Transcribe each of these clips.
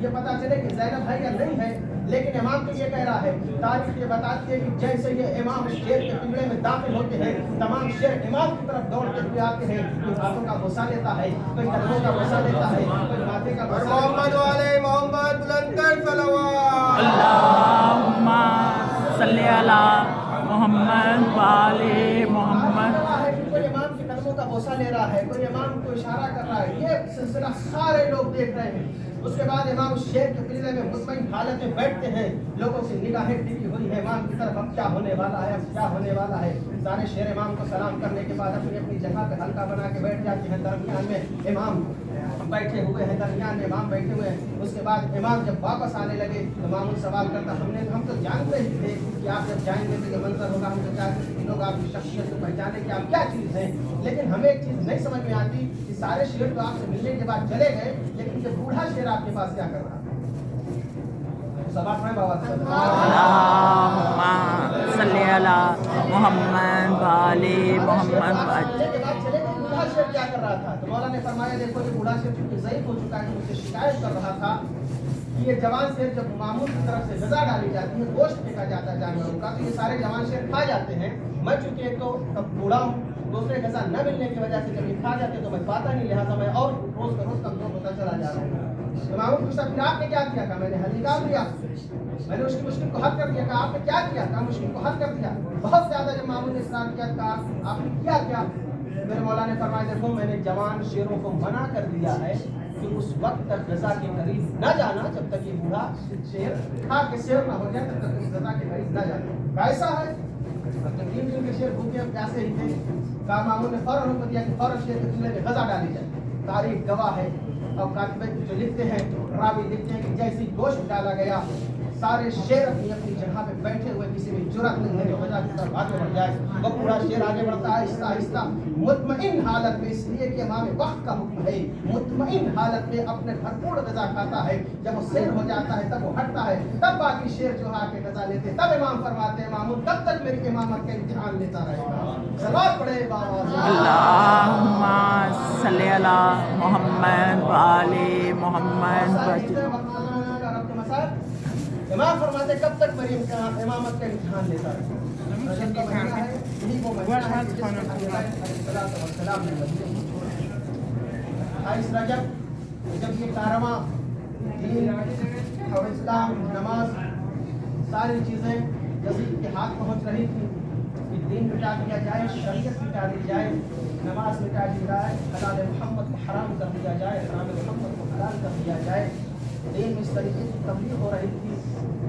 یہ پتہ چلے کہ زینب ہے یا نہیں ہے، لیکن امام تو یہ کہہ رہا ہے، تاریخ یہ بتاتی ہے کہ جیسے یہ امام شیر کے پنجرے میں داخل ہوتے ہیں، تمام شیر امام کی طرف دوڑتے ہوئے آتے ہیں، کوئی ہاتھوں کا بوسہ لیتا ہے، کوئی کندھوں کا بوسہ لیتا ہے، کوئی ماتھے کا بوسہ لیتا ہے۔ محمد علیہ محمد بلند کر صلوات۔ اللہم صلی علی محمد وآل محمد۔ کوئی امام کے قدموں کا بوسہ لے رہا ہے، کوئی امام کو اشارہ کر رہا ہے، یہ سلسلہ سارے لوگ دیکھ رہے ہیں۔ اس کے بعد امام شیر کے پلڑے میں مطمئن حالت میں بیٹھتے ہیں، لوگوں سے نگاہیں ٹکی ہوئی ہے امام کی طرف، اب کیا ہونے والا ہے، اب کیا ہونے والا ہے۔ سارے شیر امام کو سلام کرنے کے بعد اپنی اپنی جگہ پہ حلقہ بنا کے بیٹھ جاتے ہیں، درمیان میں امام بیٹھے ہوئے ہیں، درمیان میں امام بیٹھے ہوئے ہیں۔ اس کے بعد امام جب واپس آنے لگے تو امام سوال کرتا، ہم تو جانتے ہی تھے کہ آپ جب جائیں گے تو یہ منظر ہوگا، ہم تو چاہتے تھے کہ لوگ آپ کی شخصیت کو پہچانے کہ آپ کیا چیز ہیں، لیکن ہمیں ایک چیز نہیں سمجھ میں آتی کہ سارے شیر تو آپ سے ملنے کے بعد چلے گئے، لیکن یہ بوڑھا شیر آپ کے پاس کیا کر رہا ہے؟ اللہم صلی علی محمد وآل محمد۔ چلے گئے، بوڑھا شیر کیا کر رہا تھا؟ تو مولا نے فرمایا دیکھو یہ بوڑھا شیر چونکہ ضعیف ہو چکا ہے، مجھ سے شکایت کر رہا تھا کہ یہ جوان شیر جب معمول کی طرف سے غذا ڈالی جاتی ہے، گوشت پھینکا جاتا ہے جانوروں کا، تو یہ سارے جوان شیر کھا جاتے ہیں۔ میں چونکہ ایک تو بوڑھا ہوں، دوسرے غذا نہ ملنے کی وجہ سے جب یہ کھا جاتے تو میں پاتا نہیں، لہٰذا میں اور روز کا روز کمزور ہوتا چلا جا رہا ہوں۔ امام پوچھتا پھر آپ نے کیا کیا؟ کہا میں نے حل نکال دیا، میں نے اس کی مشکل کو حل کر دیا۔ کہا آپ نے کیا کیا؟ کہا مشکل کو حل کر دیا۔ بہت زیادہ جب مامون نے اصرار کیا، کہا آپ نے کیا کیا؟ میرے مولا نے فرمایا دیکھو میں نے جوان شیروں کو منع کر دیا ہے کہ اس وقت تک غذا کے قریب نہ جانا جب تک یہ بوڑھا شیر کھا کے سیر نہ ہو جائے، تب تک اس غذا کے قریب نہ جانا۔ ایسا ہے اب تک 3 دن کے شیر بھوکے پیاسے ہی تھے۔ کہا مامون نے فوراً حکم دیا کہ فوراً شیر کے چولہے میں غذا ڈالی جائے۔ تاریخ گواہ ہے اور کاتب جو لکھتے ہیں، راوی لکھتے ہیں کہ جیسی گوشت ڈالا گیا، سارے شیر اپنی اپنی جگہ پہ بیٹھے ہوئے، کسی میں جرأت نہیں ہے کہ غذا کی طرف آگے بڑھ جائے۔ وہ پورا شیر آگے بڑھتا ہے آہستہ آہستہ مطمئن حالت میں، اس لیے کہ امام وقت کا حکم ہے، مطمئن حالت میں اپنے بھرپور غذا کھاتا ہے۔ جب وہ سیر ہو جاتا ہے تب وہ ہٹتا ہے، تب باقی شیر جو آ کے غذا لیتے، تب امام فرماتے ہیں مامون کب تک میری امامت کا امتحان لیتا رہے گا؟ صلوات پڑھے بابا۔ اللہم صلی علی محمد وآل محمد۔ امام فرماتے کب تک میری امامت کا امتحان لیتا رہے؟ رجب کا مہینہ ہے، یہی وہ مہینہ ہے جس میں السلام نے 28 رجب جب یہ کارواں دین اور اسلام، نماز، ساری چیزیں یزید کے ہاتھ پہنچ رہی تھی کہ دین مٹا دیا جائے، شریعت مٹا دی جائے، نماز مٹا دی جائے، حلال محمد کو حرام کر دیا جائے، حرام محمد کو حلال کر دیا جائے۔ دین میں اس طریقے کی تبلیغ ہو رہی تھی۔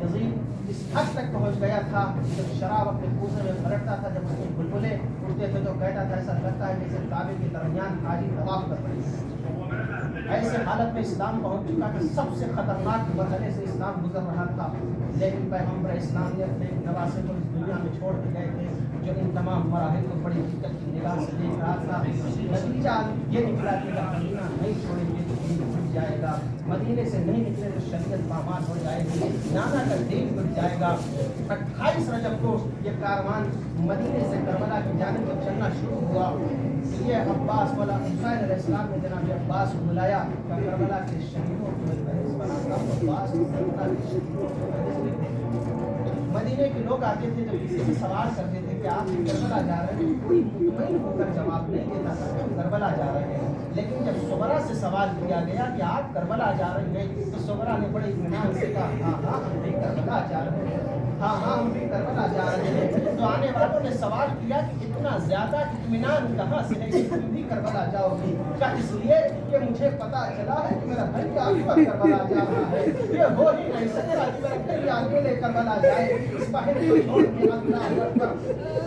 یزید اس حد تک پہنچ گیا تھا جب شراب اپنے کوزے میں پلٹتا تھا، جب اس میں بلبلے اڑتے تھے تو کہتا تھا ایسا لگتا ہے جیسے کعبے کے درمیان حاجی طواف کر رہے ہیں۔ ایسے حالت میں اسلام پہنچ چکا کہ سب سے خطرناک مرحلے سے اسلام گزر رہا تھا، لیکن پیغمبر اسلام نے اپنے نواسے کو اس دنیا میں چھوڑ کے گئے تھے جو ان تمام مراحل کو بڑی دقت کی نگاہ سے دیکھ رہا تھا۔ نتیجہ یہ نکلا کہ اگر مدینہ نہیں چھوڑیں گے تو دین ٹوٹ جائے گا، مدینے سے نہیں نکلے تو شریعت پامال ہو جائے گی، نانا کا دین ٹوٹ جائے گا۔ 28 رجب کو یہ کاروان مدینے سے کربلا کی جانب جب چلنا شروع ہوا، یہ عباس والا حسین علیہ السلام نے جناب عباس کو بلایا کہ کربلا کے شہیدوں کو فہرست بناتا ہوں۔ عباس کو کربلا کے شہیدوں کو فہرست لکھ دیں۔ مدینے کے لوگ آتے تھے جب کسی سے سوال کرتے تھے کہ آپ کربلا جا رہے ہیں، کوئی مطمئن ہو کر جواب نہیں دیتا تھا کہ ہم کربلا جا رہے ہیں، لیکن جب صبرا سے سوال کیا گیا کہ آپ کربلا جا رہے ہیں تو صبرا نے بڑے اطمینان سے کہا ہاں ہاں ہم بھی کربلا جا رہے ہیں، ہاں ہاں ہم بھی کربلا جا رہے ہیں۔ تو آنے والوں نے سوال کیا کہ اتنا زیادہ اطمینان کہاں سے ہے کہ تم بھی کربلا جاؤ گی؟ کیا اس لیے کہ مجھے پتا چلا ہے کہ میرا بھائی آگے کربلا جا رہا ہے، یہ ہو ہی نہیں سکتا کہ میرا بھائی آگے لے کربلا جائے۔ اس بہن کو چھوڑ کے اللہ اکبر،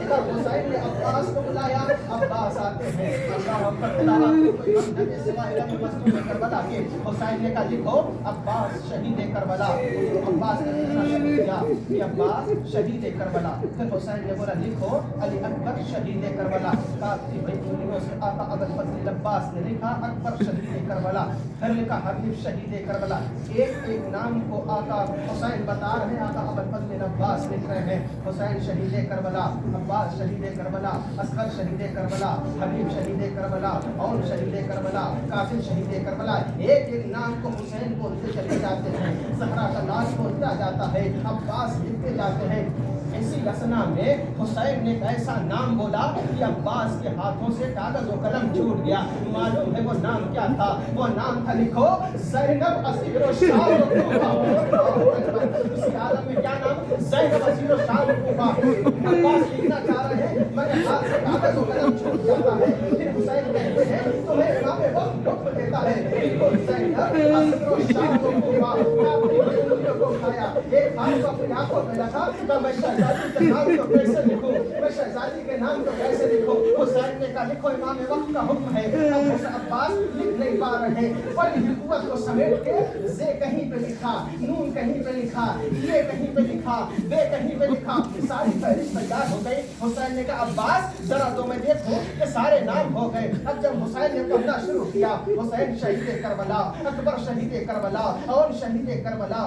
ادھر حسین نے عباس کو بلایا، عباس آتے ہیں، اللہ اکبر، تلاوت کوئی ہم نبی سوائے رب مستور کربلا کے۔ حسین نے کہا لکھو عباس شہید کربلا۔ عباس نے اتنا شہید کیا کہ عباس شہید کربلا۔ پھر حسین حسین نے بولا لکھو علی اکبر شہید کربلا. کاتب انگلیوں سے آقا ابوالفضل عباس نے لکھا اکبر شہید کربلا. پھر لکھا حبیب شہید کربلا. ایک ایک نام کو آقا حسین بتا رہے ہیں. آقا ابوالفضل عباس لکھ رہے ہیں حسین شہید کربلا, عباس شہید کربلا, اصغر شہید کربلا, حبیب شہید کربلا, اور شہید کربلا, قاسم شہید کربلا. ایک ایک نام کو حسین بولتے چلے جاتے ہیں. زہرا کا نام بولتا جاتا ہے, عباس لکھتے جاتے ہیں. اسی اسنا میں حسین نے ایک ایسا نام بولا کہ عباس کے ہاتھوں سے کاغذ و قلم چھوٹ گیا. معلوم ہے وہ نام کیا تھا؟ وہ نام تھا لکھو زینب اسیر و شام و کوفہ. اسی عالم میں کیا نام؟ زینب اسیر و شام و کوفہ. عباس لکھنا چاہ رہے ہیں مگر ہاتھ سے کاغذ و قلم چھوٹ جاتا ہے. پھر حسین کہتے ہیں تمہیں امام وقت لطف دیتا ہے لکھو زینب اسیر و شام و کوفہ. آپ کی انگلیوں کو اٹھایا, ایک ہاتھ کو اپنی آنکھوں پہ رکھا تو میں شہزادی کے نام کو کیسے لکھوں, میں شہزادی کے نام کو کیسے لکھوں. حسین نے کہا لکھو امام وقت کا حکم ہے. اب حسین عباس لکھ نہیں پا رہے, بڑی قوت کو سمیٹ کے زے کہیں پہ لکھا, نون کہیں پہ لکھا, یہ کہیں پہ لکھا, بے کہیں پہ لکھا. ساری فہرست تیار ہو گئی. حسین نے کہا عباس ذرا تو میں دیکھوں کہ سارے نام ہو گئے. اب جب حسین نے پڑھنا شروع کیا, حسین شہید کربلا, اکبر شہید کربلا, اور شہید کربلا,